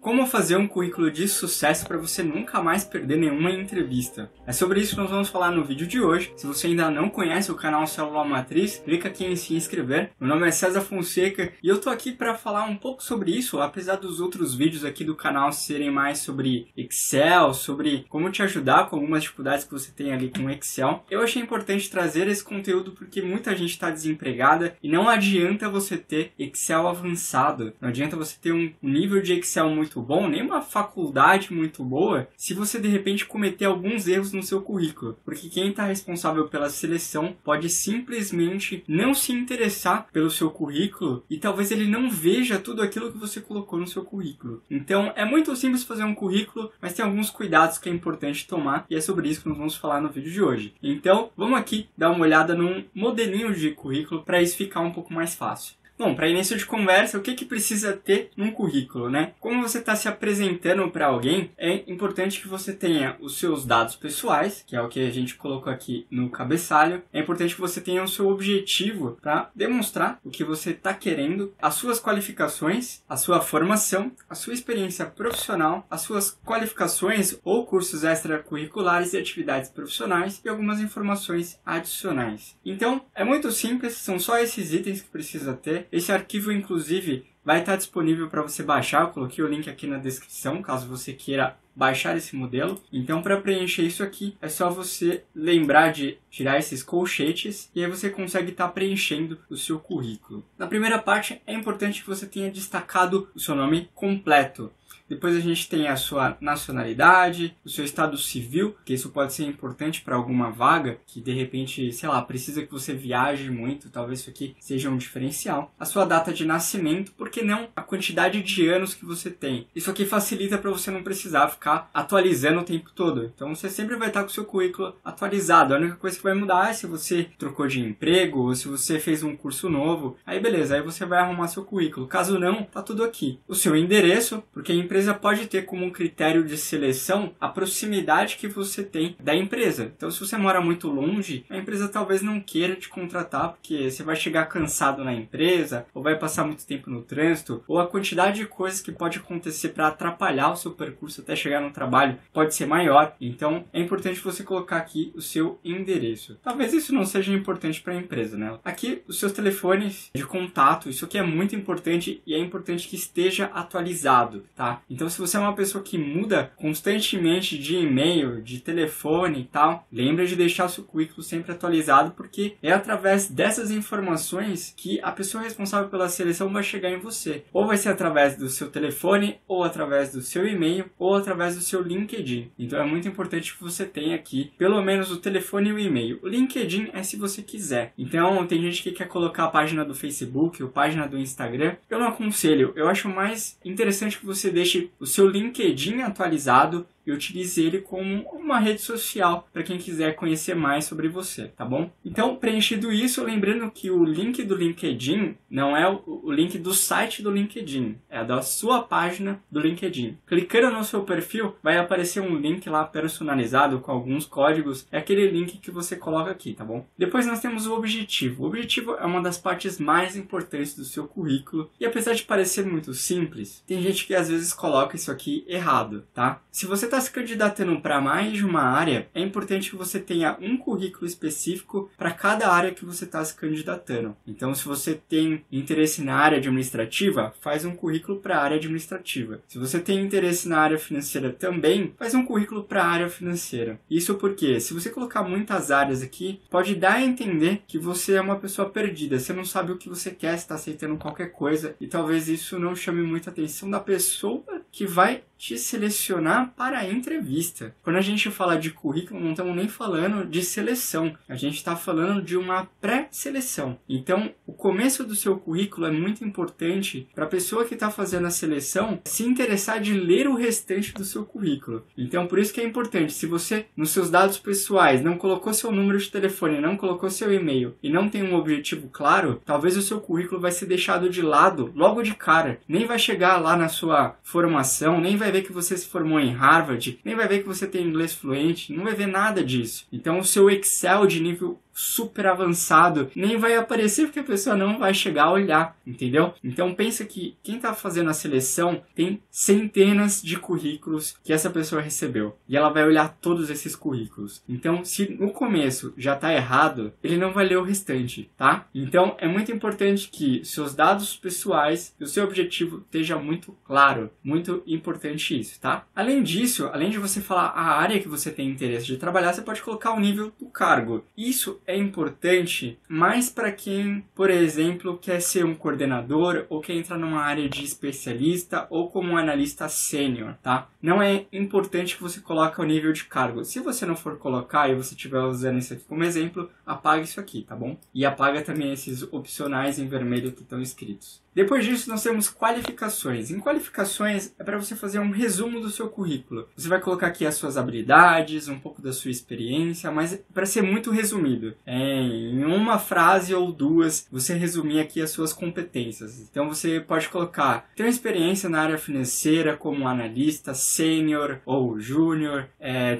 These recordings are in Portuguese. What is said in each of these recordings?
Como fazer um currículo de sucesso para você nunca mais perder nenhuma entrevista. É sobre isso que nós vamos falar no vídeo de hoje. Se você ainda não conhece o canal Célula Matriz, clica aqui em se inscrever. Meu nome é César Fonseca e eu tô aqui para falar um pouco sobre isso, apesar dos outros vídeos aqui do canal serem mais sobre Excel, sobre como te ajudar com algumas dificuldades que você tem ali com Excel. Eu achei importante trazer esse conteúdo porque muita gente está desempregada e não adianta você ter Excel avançado, não adianta você ter um nível de Excel muito bom, nem uma faculdade muito boa, se você de repente cometer alguns erros no seu currículo, porque quem está responsável pela seleção pode simplesmente não se interessar pelo seu currículo e talvez ele não veja tudo aquilo que você colocou no seu currículo. Então é muito simples fazer um currículo, mas tem alguns cuidados que é importante tomar e é sobre isso que nós vamos falar no vídeo de hoje. Então vamos aqui dar uma olhada num modelinho de currículo para isso ficar um pouco mais fácil. Bom, para início de conversa, o que precisa ter num currículo, né? Como você está se apresentando para alguém, é importante que você tenha os seus dados pessoais, que é o que a gente colocou aqui no cabeçalho. É importante que você tenha o seu objetivo para demonstrar o que você está querendo, as suas qualificações, a sua formação, a sua experiência profissional, as suas qualificações ou cursos extracurriculares e atividades profissionais e algumas informações adicionais. Então, é muito simples, são só esses itens que precisa ter. Esse arquivo, inclusive, vai estar disponível para você baixar. Eu coloquei o link aqui na descrição, caso você queira baixar esse modelo. Então, para preencher isso aqui, é só você lembrar de tirar esses colchetes e aí você consegue estar preenchendo o seu currículo. Na primeira parte, é importante que você tenha destacado o seu nome completo. Depois a gente tem a sua nacionalidade, o seu estado civil, que isso pode ser importante para alguma vaga, que de repente, sei lá, precisa que você viaje muito, talvez isso aqui seja um diferencial. A sua data de nascimento, por que não a quantidade de anos que você tem. Isso aqui facilita para você não precisar ficar atualizando o tempo todo. Então você sempre vai estar com o seu currículo atualizado. A única coisa que vai mudar é se você trocou de emprego ou se você fez um curso novo. Aí beleza, aí você vai arrumar seu currículo. Caso não, tá tudo aqui. O seu endereço, porque a empresa pode ter como um critério de seleção a proximidade que você tem da empresa. Então, se você mora muito longe, a empresa talvez não queira te contratar, porque você vai chegar cansado na empresa, ou vai passar muito tempo no trânsito, ou a quantidade de coisas que pode acontecer para atrapalhar o seu percurso até chegar no trabalho pode ser maior. Então, é importante você colocar aqui o seu endereço. Talvez isso não seja importante para a empresa, né? Aqui, os seus telefones de contato, isso aqui é muito importante e é importante que esteja atualizado, tá? Então, se você é uma pessoa que muda constantemente de e-mail, de telefone e tal, lembre de deixar o seu currículo sempre atualizado, porque é através dessas informações que a pessoa responsável pela seleção vai chegar em você. Ou vai ser através do seu telefone, ou através do seu e-mail, ou através do seu LinkedIn. Então, é muito importante que você tenha aqui pelo menos o telefone e o e-mail. O LinkedIn é se você quiser. Então, tem gente que quer colocar a página do Facebook, ou página do Instagram. Eu não aconselho. Eu acho mais interessante que você deixe o seu LinkedIn atualizado e utilize ele como uma rede social para quem quiser conhecer mais sobre você, tá bom? Então, preenchido isso, lembrando que o link do LinkedIn não é o link do site do LinkedIn, é da sua página do LinkedIn. Clicando no seu perfil, vai aparecer um link lá personalizado com alguns códigos, é aquele link que você coloca aqui, tá bom? Depois nós temos o objetivo. O objetivo é uma das partes mais importantes do seu currículo e apesar de parecer muito simples, tem gente que às vezes coloca isso aqui errado, tá? Se você está se candidatando para mais de uma área, é importante que você tenha um currículo específico para cada área que você está se candidatando. Então, se você tem interesse na área administrativa, faz um currículo para a área administrativa. Se você tem interesse na área financeira também, faz um currículo para a área financeira. Isso porque, se você colocar muitas áreas aqui, pode dar a entender que você é uma pessoa perdida. Você não sabe o que você quer, está aceitando qualquer coisa e talvez isso não chame muita atenção da pessoa que vai te selecionar para a entrevista. Quando a gente fala de currículo, não estamos nem falando de seleção. A gente está falando de uma pré-seleção. Então, o começo do seu currículo é muito importante para a pessoa que está fazendo a seleção se interessar de ler o restante do seu currículo. Então, por isso que é importante. Se você, nos seus dados pessoais, não colocou seu número de telefone, não colocou seu e-mail e não tem um objetivo claro, talvez o seu currículo vai ser deixado de lado logo de cara. Nem vai chegar lá na sua formação, nem vai ver que você se formou em Harvard, nem vai ver que você tem inglês fluente, não vai ver nada disso. Então o seu Excel de nível super avançado, nem vai aparecer porque a pessoa não vai chegar a olhar, entendeu? Então pensa que quem está fazendo a seleção tem centenas de currículos que essa pessoa recebeu e ela vai olhar todos esses currículos. Então, se no começo já está errado, ele não vai ler o restante, tá? Então, é muito importante que seus dados pessoais e o seu objetivo esteja muito claro, muito importante isso, tá? Além disso, além de você falar a área que você tem interesse de trabalhar, você pode colocar o nível do cargo. Isso é importante mais para quem, por exemplo, quer ser um coordenador ou quer entrar numa área de especialista ou como um analista sênior, tá? Não é importante que você coloque o nível de cargo. Se você não for colocar e você estiver usando isso aqui como exemplo, apaga isso aqui, tá bom? E apaga também esses opcionais em vermelho que estão escritos. Depois disso, nós temos qualificações. Em qualificações, é para você fazer um resumo do seu currículo. Você vai colocar aqui as suas habilidades, um pouco da sua experiência, mas para ser muito resumido. Em uma frase ou duas, você resumir aqui as suas competências. Então, você pode colocar, tem experiência na área financeira como analista, sênior ou júnior,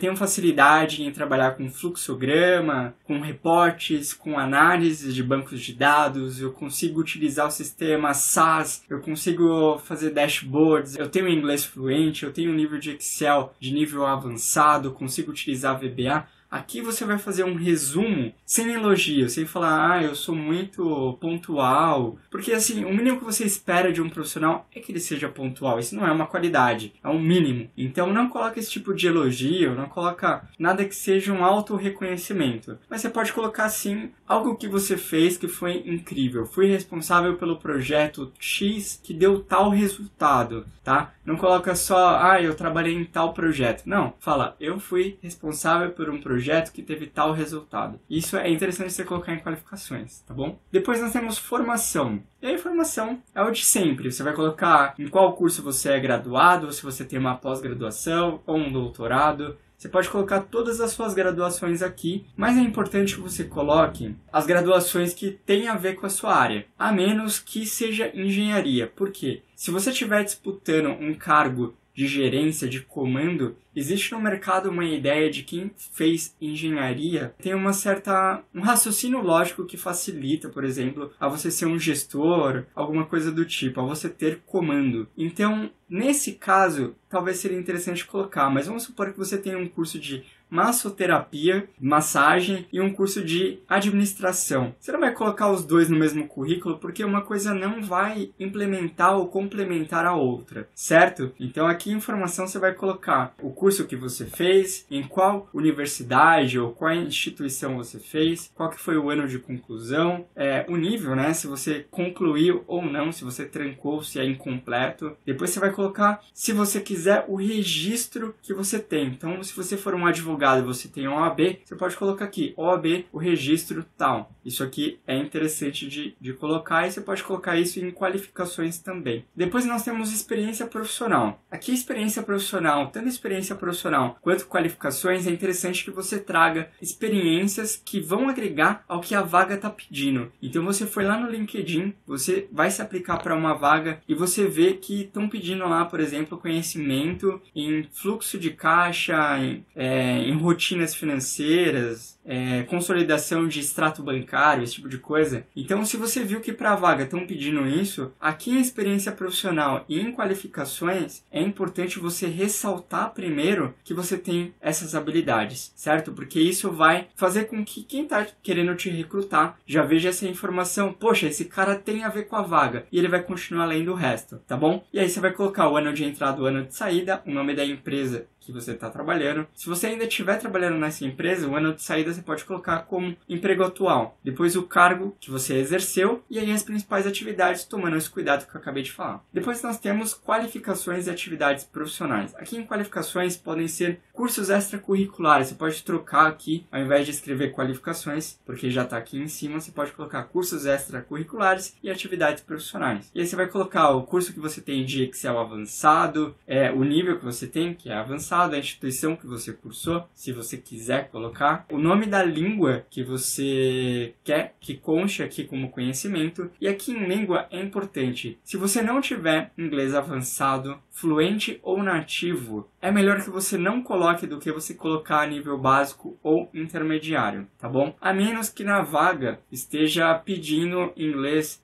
tenho facilidade em trabalhar com fluxograma, com reportes, com análise de bancos de dados, eu consigo utilizar o sistema SAS, eu consigo fazer dashboards, eu tenho inglês fluente, eu tenho um nível de Excel de nível avançado, consigo utilizar VBA. Aqui você vai fazer um resumo sem elogio, sem falar, eu sou muito pontual. Porque assim, o mínimo que você espera de um profissional é que ele seja pontual. Isso não é uma qualidade, é um mínimo. Então não coloca esse tipo de elogio, não coloca nada que seja um auto-reconhecimento. Mas você pode colocar sim algo que você fez que foi incrível. Fui responsável pelo projeto X que deu tal resultado, tá? Não coloca só, eu trabalhei em tal projeto. Não, fala, eu fui responsável por um projeto que teve tal resultado. Isso é interessante você colocar em qualificações, tá bom? Depois nós temos formação. E a formação é o de sempre. Você vai colocar em qual curso você é graduado, se você tem uma pós-graduação ou um doutorado. Você pode colocar todas as suas graduações aqui, mas é importante que você coloque as graduações que têm a ver com a sua área, a menos que seja engenharia. Por quê? Se você estiver disputando um cargo de gerência, de comando, existe no mercado uma ideia de quem fez engenharia tem um raciocínio lógico que facilita, por exemplo, a você ser um gestor, alguma coisa do tipo, a você ter comando. Então, nesse caso, talvez seria interessante colocar, mas vamos supor que você tenha um curso de massoterapia, massagem e um curso de administração. Você não vai colocar os dois no mesmo currículo porque uma coisa não vai implementar ou complementar a outra, certo? Então aqui em informação você vai colocar o curso que você fez, em qual universidade ou qual instituição você fez, qual que foi o ano de conclusão, o nível, né? Se você concluiu ou não, se você trancou, se é incompleto. Depois você vai colocar, se você quiser, o registro que você tem. Então, se você for um advogado e você tem OAB, você pode colocar aqui, OAB, o registro tal. Isso aqui é interessante de colocar e você pode colocar isso em qualificações também. Depois nós temos experiência profissional. Aqui experiência profissional, tanto experiência profissional quanto qualificações, é interessante que você traga experiências que vão agregar ao que a vaga está pedindo. Então você foi lá no LinkedIn, você vai se aplicar para uma vaga e você vê que estão pedindo lá, por exemplo, conhecimento em fluxo de caixa, em rotinas financeiras, consolidação de extrato bancário, esse tipo de coisa. Então, se você viu que para a vaga estão pedindo isso, aqui em experiência profissional e em qualificações, é importante você ressaltar primeiro que você tem essas habilidades, certo? Porque isso vai fazer com que quem está querendo te recrutar já veja essa informação. Poxa, esse cara tem a ver com a vaga. E ele vai continuar lendo o resto, tá bom? E aí você vai colocar o ano de entrada, o ano de saída, o nome da empresa que você está trabalhando. Se você ainda estiver trabalhando nessa empresa, o ano de saída você pode colocar como emprego atual. Depois o cargo que você exerceu e aí as principais atividades, tomando esse cuidado que eu acabei de falar. Depois nós temos qualificações e atividades profissionais. Aqui em qualificações podem ser cursos extracurriculares. Você pode trocar aqui, ao invés de escrever qualificações, porque já está aqui em cima, você pode colocar cursos extracurriculares e atividades profissionais. E aí você vai colocar o curso que você tem de Excel avançado, o nível que você tem, que é avançado, avançado da instituição que você cursou, se você quiser colocar, o nome da língua que você quer que conste aqui como conhecimento, e aqui em língua é importante, se você não tiver inglês avançado, fluente ou nativo, é melhor que você não coloque do que você colocar a nível básico ou intermediário, tá bom? A menos que na vaga esteja pedindo inglês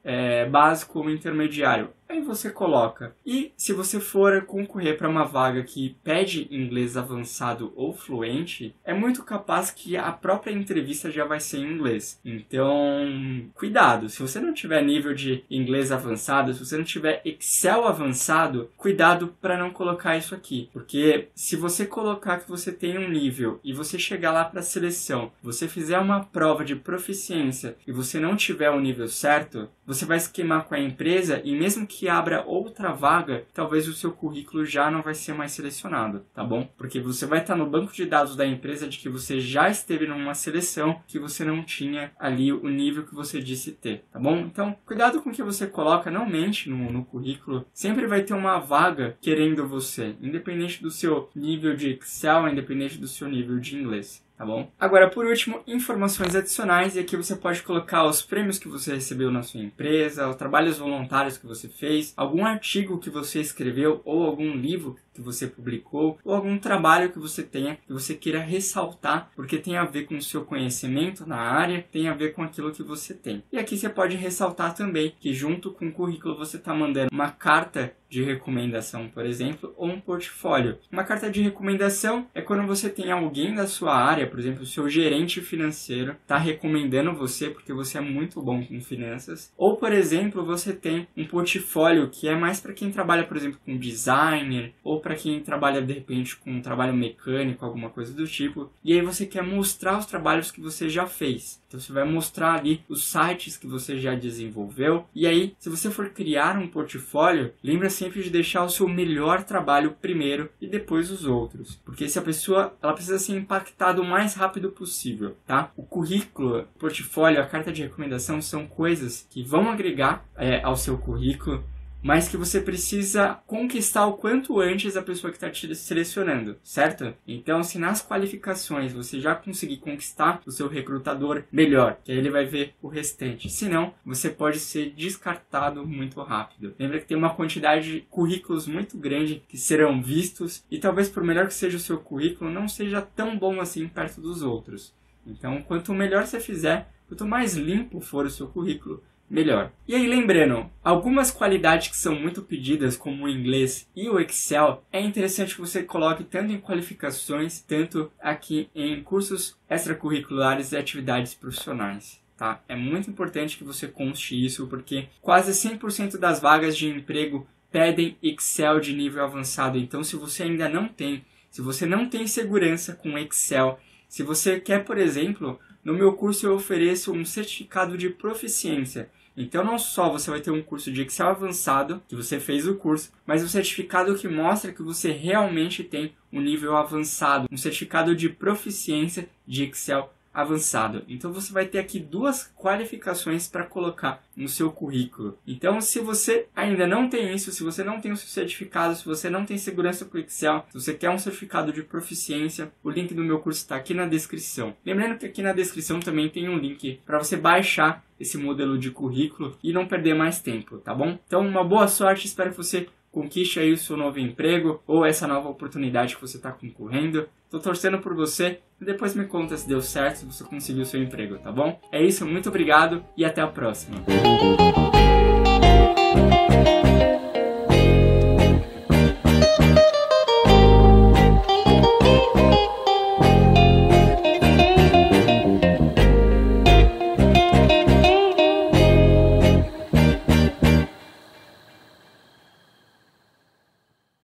básico ou intermediário. Aí você coloca. E se você for concorrer para uma vaga que pede inglês avançado ou fluente, é muito capaz que a própria entrevista já vai ser em inglês. Então, cuidado. Se você não tiver nível de inglês avançado, se você não tiver Excel avançado, cuidado para não colocar isso aqui. Porque se você colocar que você tem um nível e você chegar lá para a seleção, você fizer uma prova de proficiência e você não tiver o nível certo, você vai se queimar com a empresa e mesmo que abra outra vaga, talvez o seu currículo já não vai ser mais selecionado, tá bom? Porque você vai estar no banco de dados da empresa de que você já esteve numa seleção que você não tinha ali o nível que você disse ter, tá bom? Então, cuidado com o que você coloca, não mente no currículo. Sempre vai ter uma vaga querendo você, independente do seu nível de Excel, independente do seu nível de inglês. Tá bom? Agora, por último, informações adicionais, e aqui você pode colocar os prêmios que você recebeu na sua empresa, os trabalhos voluntários que você fez, algum artigo que você escreveu ou algum livro que você publicou, ou algum trabalho que você tenha, que você queira ressaltar, porque tem a ver com o seu conhecimento na área, tem a ver com aquilo que você tem. E aqui você pode ressaltar também que junto com o currículo você está mandando uma carta de recomendação, por exemplo, ou um portfólio. Uma carta de recomendação é quando você tem alguém da sua área, por exemplo, o seu gerente financeiro, está recomendando você porque você é muito bom com finanças. Ou, por exemplo, você tem um portfólio que é mais para quem trabalha, por exemplo, com designer, ou para quem trabalha, de repente, com um trabalho mecânico, alguma coisa do tipo. E aí você quer mostrar os trabalhos que você já fez. Então você vai mostrar ali os sites que você já desenvolveu. E aí, se você for criar um portfólio, lembra sempre de deixar o seu melhor trabalho primeiro e depois os outros. Porque se a pessoa, ela precisa ser impactada o mais rápido possível, tá? O currículo, o portfólio, a carta de recomendação são coisas que vão agregar ao seu currículo, mas que você precisa conquistar o quanto antes a pessoa que está te selecionando, certo? Então, se nas qualificações você já conseguir conquistar o seu recrutador, melhor, que aí ele vai ver o restante. Se não, você pode ser descartado muito rápido. Lembra que tem uma quantidade de currículos muito grande que serão vistos e talvez por melhor que seja o seu currículo, não seja tão bom assim perto dos outros. Então, quanto melhor você fizer, quanto mais limpo for o seu currículo, melhor. E aí, lembrando, algumas qualidades que são muito pedidas, como o inglês e o Excel, é interessante que você coloque tanto em qualificações, tanto aqui em cursos extracurriculares e atividades profissionais. Tá? É muito importante que você conste isso, porque quase 100% das vagas de emprego pedem Excel de nível avançado. Então, se você ainda não tem, se você não tem segurança com Excel, se você quer, por exemplo, no meu curso eu ofereço um certificado de proficiência. Então não só você vai ter um curso de Excel avançado, que você fez o curso, mas um certificado que mostra que você realmente tem um nível avançado, um certificado de proficiência de Excel avançado. Então você vai ter aqui duas qualificações para colocar no seu currículo. Então, se você ainda não tem isso, se você não tem o seu certificado, se você não tem segurança com o Excel, se você quer um certificado de proficiência, o link do meu curso está aqui na descrição. Lembrando que aqui na descrição também tem um link para você baixar esse modelo de currículo e não perder mais tempo, tá bom? Então, uma boa sorte, espero que você conquiste aí o seu novo emprego ou essa nova oportunidade que você está concorrendo. Estou torcendo por você e depois me conta se deu certo, se você conseguiu o seu emprego, tá bom? É isso, muito obrigado e até a próxima.